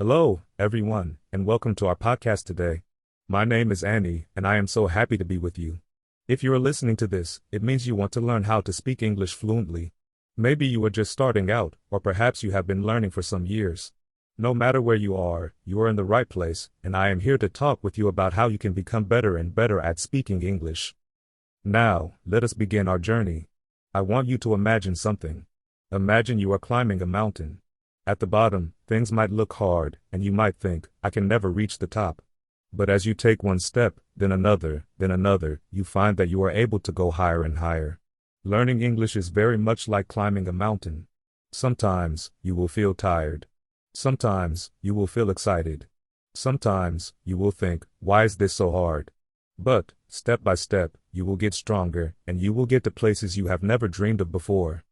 Hello, everyone, and welcome to our podcast today. My name is Annie, and I am so happy to be with you. If you are listening to this, it means you want to learn how to speak English fluently. Maybe you are just starting out, or perhaps you have been learning for some years. No matter where you are in the right place, and I am here to talk with you about how you can become better and better at speaking English. Now, let us begin our journey. I want you to imagine something. Imagine you are climbing a mountain. At the bottom, things might look hard, and you might think, I can never reach the top. But as you take one step, then another, you find that you are able to go higher and higher. Learning English is very much like climbing a mountain. Sometimes, you will feel tired. Sometimes, you will feel excited. Sometimes, you will think, why is this so hard? But, step by step, you will get stronger, and you will get to places you have never dreamed of before.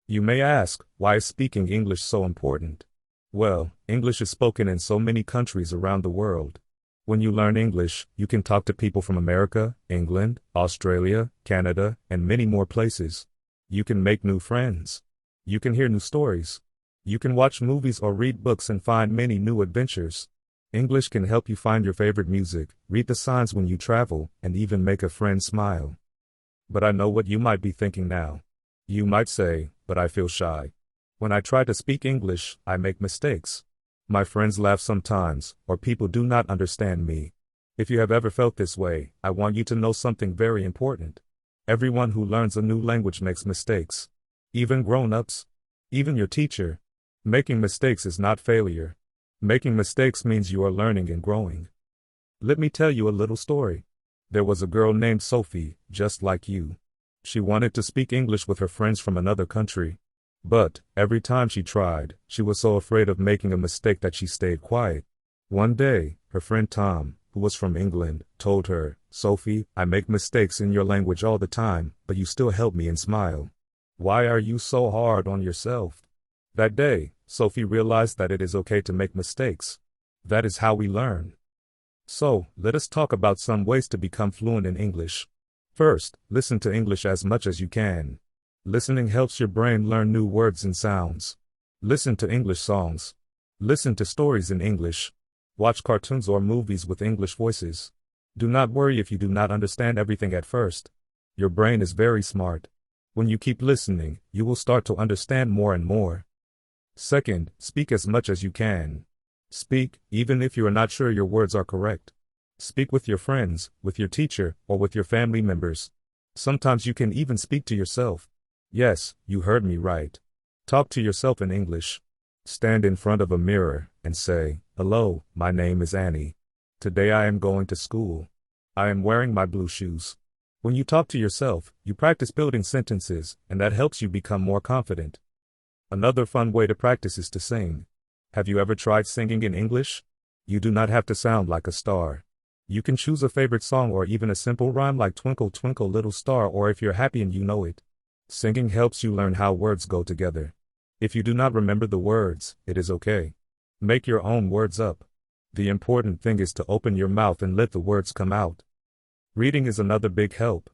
You may ask, why is speaking English so important? Well, English is spoken in so many countries around the world. When you learn English, you can talk to people from America, England, Australia, Canada, and many more places. You can make new friends. You can hear new stories. You can watch movies or read books and find many new adventures. English can help you find your favorite music, read the signs when you travel, and even make a friend smile. But I know what you might be thinking now. You might say, but I feel shy. When I try to speak English, I make mistakes. My friends laugh sometimes, or people do not understand me. If you have ever felt this way, I want you to know something very important. Everyone who learns a new language makes mistakes. Even grown-ups. Even your teacher. Making mistakes is not failure. Making mistakes means you are learning and growing. Let me tell you a little story. There was a girl named Sophie, just like you. She wanted to speak English with her friends from another country. But, every time she tried, she was so afraid of making a mistake that she stayed quiet. One day, her friend Tom, who was from England, told her, Sophie, I make mistakes in your language all the time, but you still help me and smile. Why are you so hard on yourself? That day, Sophie realized that it is okay to make mistakes. That is how we learn. So, let us talk about some ways to become fluent in English. First, listen to English as much as you can. Listening helps your brain learn new words and sounds. Listen to English songs. Listen to stories in English. Watch cartoons or movies with English voices. Do not worry if you do not understand everything at first. Your brain is very smart. When you keep listening, you will start to understand more and more. Second, speak as much as you can. Speak, even if you are not sure your words are correct. Speak with your friends, with your teacher, or with your family members. Sometimes you can even speak to yourself. Yes, you heard me right. Talk to yourself in English. Stand in front of a mirror and say, hello, my name is Annie. Today I am going to school. I am wearing my blue shoes. When you talk to yourself, you practice building sentences, and that helps you become more confident. Another fun way to practice is to sing. Have you ever tried singing in English? You do not have to sound like a star. You can choose a favorite song or even a simple rhyme like Twinkle Twinkle Little Star, or if you're happy and you know it. Singing helps you learn how words go together. If you do not remember the words, it is okay. Make your own words up. The important thing is to open your mouth and let the words come out. Reading is another big help.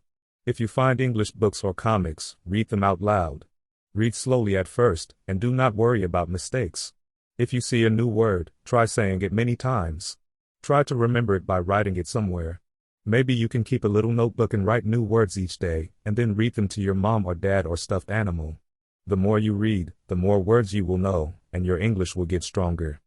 If you find English books or comics, read them out loud. Read slowly at first, and do not worry about mistakes. If you see a new word, try saying it many times. Try to remember it by writing it somewhere. Maybe you can keep a little notebook and write new words each day, and then read them to your mom or dad or stuffed animal. The more you read, the more words you will know, and your English will get stronger.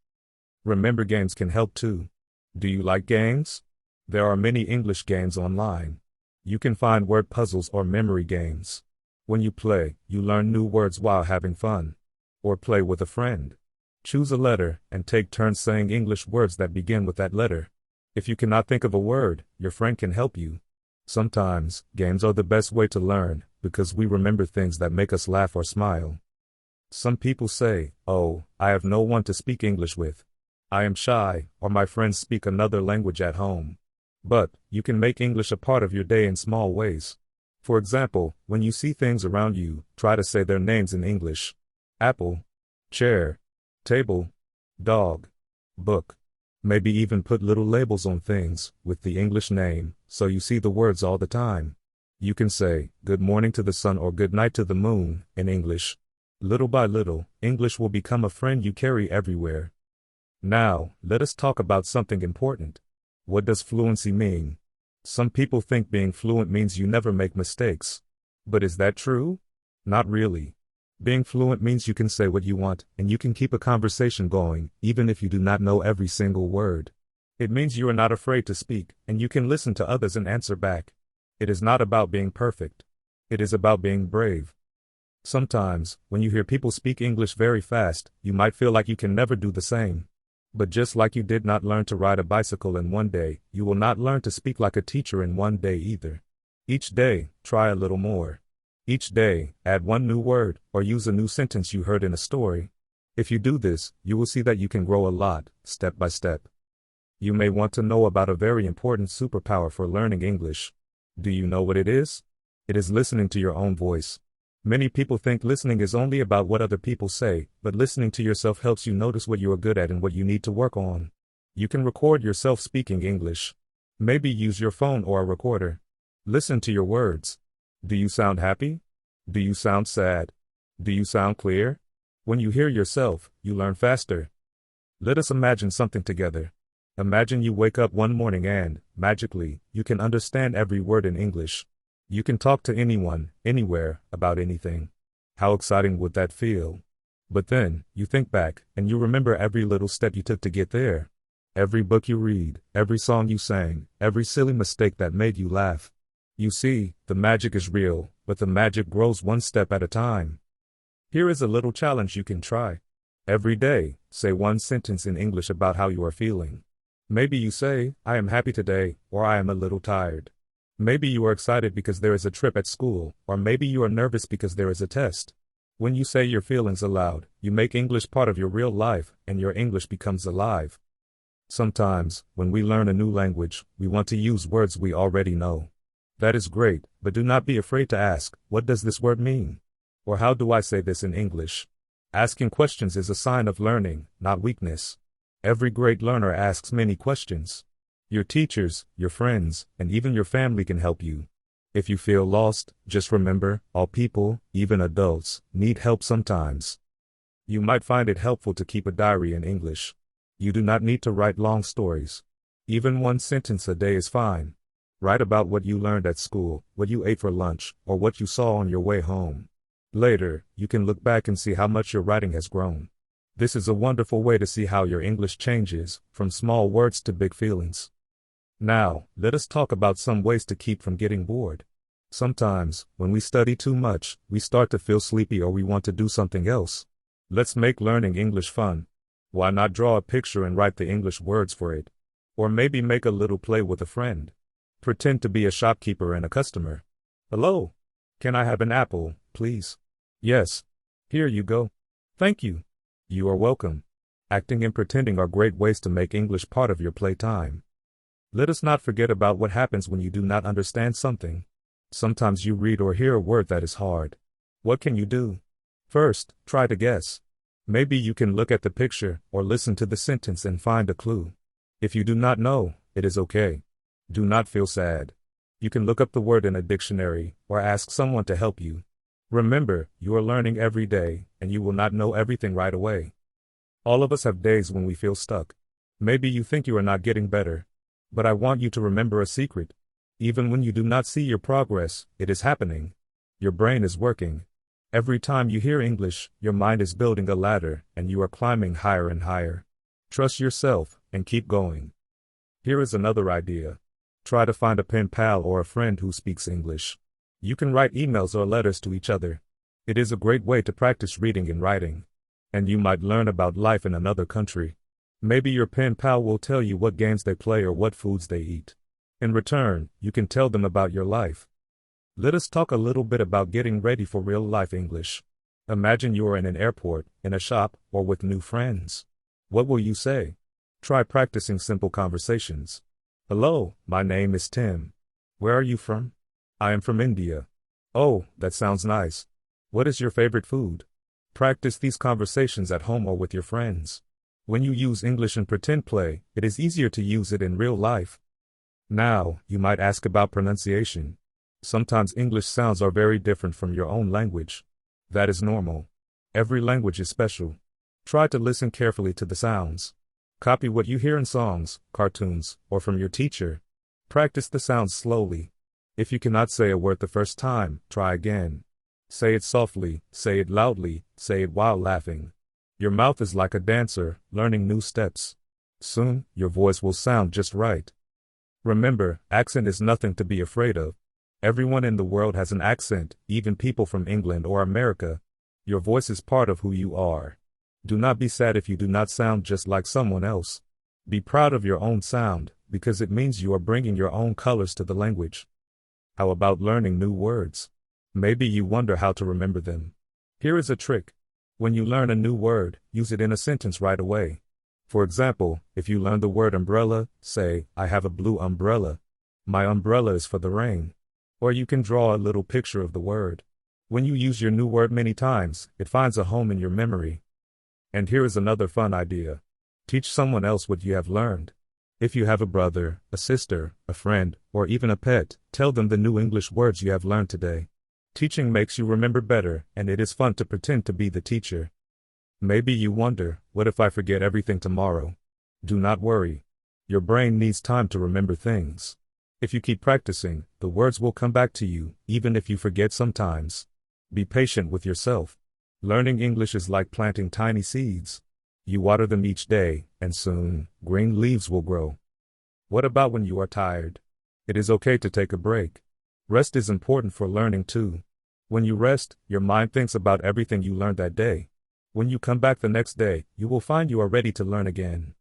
Remember, games can help too. Do you like games? There are many English games online. You can find word puzzles or memory games. When you play, you learn new words while having fun. Or play with a friend. Choose a letter, and take turns saying English words that begin with that letter. If you cannot think of a word, your friend can help you. Sometimes, games are the best way to learn, because we remember things that make us laugh or smile. Some people say, oh, I have no one to speak English with. I am shy, or my friends speak another language at home. But, you can make English a part of your day in small ways. For example, when you see things around you, try to say their names in English. Apple. Chair. Table. Dog. Book. Maybe even put little labels on things, with the English name, so you see the words all the time. You can say, good morning to the sun or good night to the moon, in English. Little by little, English will become a friend you carry everywhere. Now, let us talk about something important. What does fluency mean? Some people think being fluent means you never make mistakes. But is that true? Not really. Being fluent means you can say what you want, and you can keep a conversation going, even if you do not know every single word. It means you are not afraid to speak, and you can listen to others and answer back. It is not about being perfect. It is about being brave. Sometimes, when you hear people speak English very fast, you might feel like you can never do the same. But just like you did not learn to ride a bicycle in one day, you will not learn to speak like a teacher in one day either. Each day, try a little more. Each day, add one new word, or use a new sentence you heard in a story. If you do this, you will see that you can grow a lot, step by step. You may want to know about a very important superpower for learning English. Do you know what it is? It is listening to your own voice. Many people think listening is only about what other people say, but listening to yourself helps you notice what you are good at and what you need to work on. You can record yourself speaking English. Maybe use your phone or a recorder. Listen to your words. Do you sound happy? Do you sound sad? Do you sound clear? When you hear yourself, you learn faster. Let us imagine something together. Imagine you wake up one morning and, magically, you can understand every word in English. You can talk to anyone, anywhere, about anything. How exciting would that feel? But then, you think back, and you remember every little step you took to get there. Every book you read, every song you sang, every silly mistake that made you laugh. You see, the magic is real, but the magic grows one step at a time. Here is a little challenge you can try. Every day, say one sentence in English about how you are feeling. Maybe you say, I am happy today, or I am a little tired. Maybe you are excited because there is a trip at school, or maybe you are nervous because there is a test. When you say your feelings aloud, you make English part of your real life, and your English becomes alive. Sometimes, when we learn a new language, we want to use words we already know. That is great, but do not be afraid to ask, what does this word mean? Or how do I say this in English? Asking questions is a sign of learning, not weakness. Every great learner asks many questions. Your teachers, your friends, and even your family can help you. If you feel lost, just remember, all people, even adults, need help sometimes. You might find it helpful to keep a diary in English. You do not need to write long stories. Even one sentence a day is fine. Write about what you learned at school, what you ate for lunch, or what you saw on your way home. Later, you can look back and see how much your writing has grown. This is a wonderful way to see how your English changes, from small words to big feelings. Now, let us talk about some ways to keep from getting bored. Sometimes, when we study too much, we start to feel sleepy or we want to do something else. Let's make learning English fun. Why not draw a picture and write the English words for it? Or maybe make a little play with a friend. Pretend to be a shopkeeper and a customer. Hello? Can I have an apple, please? Yes. Here you go. Thank you. You are welcome. Acting and pretending are great ways to make English part of your playtime. Let us not forget about what happens when you do not understand something. Sometimes you read or hear a word that is hard. What can you do? First, try to guess. Maybe you can look at the picture or listen to the sentence and find a clue. If you do not know, it is okay. Do not feel sad. You can look up the word in a dictionary or ask someone to help you. Remember, you are learning every day, and you will not know everything right away. All of us have days when we feel stuck. Maybe you think you are not getting better. But I want you to remember a secret. Even when you do not see your progress, it is happening. Your brain is working. Every time you hear English, your mind is building a ladder, and you are climbing higher and higher. Trust yourself, and keep going. Here is another idea. Try to find a pen pal or a friend who speaks English. You can write emails or letters to each other. It is a great way to practice reading and writing. And you might learn about life in another country. Maybe your pen pal will tell you what games they play or what foods they eat. In return, you can tell them about your life. Let us talk a little bit about getting ready for real-life English. Imagine you are in an airport, in a shop, or with new friends. What will you say? Try practicing simple conversations. Hello, my name is Tim. Where are you from? I am from India. Oh, that sounds nice. What is your favorite food? Practice these conversations at home or with your friends. When you use English in pretend play, it is easier to use it in real life. Now, you might ask about pronunciation. Sometimes English sounds are very different from your own language. That is normal. Every language is special. Try to listen carefully to the sounds. Copy what you hear in songs, cartoons, or from your teacher. Practice the sounds slowly. If you cannot say a word the first time, try again. Say it softly, say it loudly, say it while laughing. Your mouth is like a dancer, learning new steps. Soon, your voice will sound just right. Remember, accent is nothing to be afraid of. Everyone in the world has an accent, even people from England or America. Your voice is part of who you are. Do not be sad if you do not sound just like someone else. Be proud of your own sound, because it means you are bringing your own colors to the language. How about learning new words? Maybe you wonder how to remember them. Here is a trick. When you learn a new word, use it in a sentence right away. For example, if you learn the word umbrella, say, I have a blue umbrella. My umbrella is for the rain. Or you can draw a little picture of the word. When you use your new word many times, it finds a home in your memory. And here is another fun idea. Teach someone else what you have learned. If you have a brother, a sister, a friend, or even a pet, tell them the new English words you have learned today. Teaching makes you remember better, and it is fun to pretend to be the teacher. Maybe you wonder, what if I forget everything tomorrow? Do not worry. Your brain needs time to remember things. If you keep practicing, the words will come back to you, even if you forget sometimes. Be patient with yourself. Learning English is like planting tiny seeds. You water them each day, and soon, green leaves will grow. What about when you are tired? It is okay to take a break. Rest is important for learning too. When you rest, your mind thinks about everything you learned that day. When you come back the next day, you will find you are ready to learn again.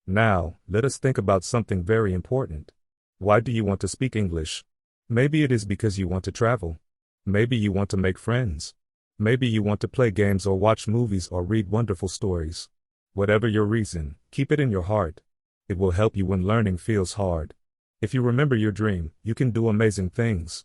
Now, let us think about something very important. Why do you want to speak English? Maybe it is because you want to travel. Maybe you want to make friends. Maybe you want to play games or watch movies or read wonderful stories. Whatever your reason, keep it in your heart. It will help you when learning feels hard. If you remember your dream, you can do amazing things.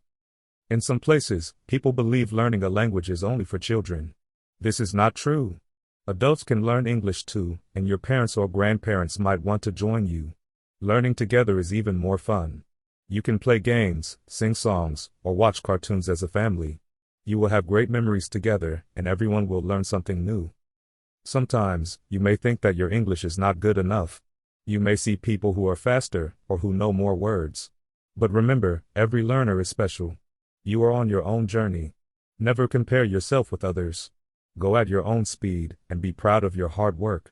In some places, people believe learning a language is only for children. This is not true. Adults can learn English too, and your parents or grandparents might want to join you. Learning together is even more fun. You can play games, sing songs, or watch cartoons as a family. You will have great memories together, and everyone will learn something new. Sometimes, you may think that your English is not good enough. You may see people who are faster, or who know more words. But remember, every learner is special. You are on your own journey. Never compare yourself with others. Go at your own speed, and be proud of your hard work.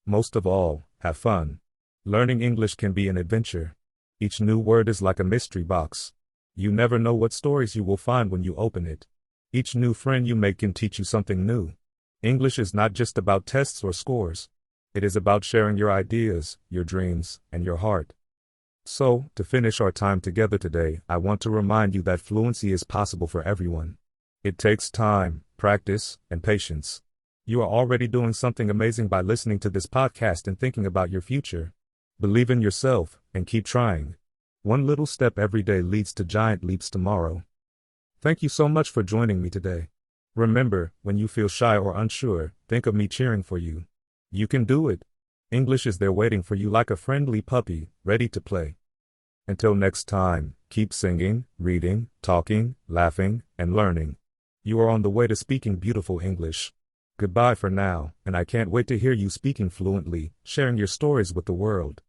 Most of all, have fun. Learning English can be an adventure. Each new word is like a mystery box. You never know what stories you will find when you open it. Each new friend you make can teach you something new. English is not just about tests or scores. It is about sharing your ideas, your dreams, and your heart. So, to finish our time together today, I want to remind you that fluency is possible for everyone. It takes time, practice, and patience. You are already doing something amazing by listening to this podcast and thinking about your future. Believe in yourself, and keep trying. One little step every day leads to giant leaps tomorrow. Thank you so much for joining me today. Remember, when you feel shy or unsure, think of me cheering for you. You can do it. English is there waiting for you like a friendly puppy, ready to play. Until next time, keep singing, reading, talking, laughing, and learning. You are on the way to speaking beautiful English. Goodbye for now, and I can't wait to hear you speaking fluently, sharing your stories with the world.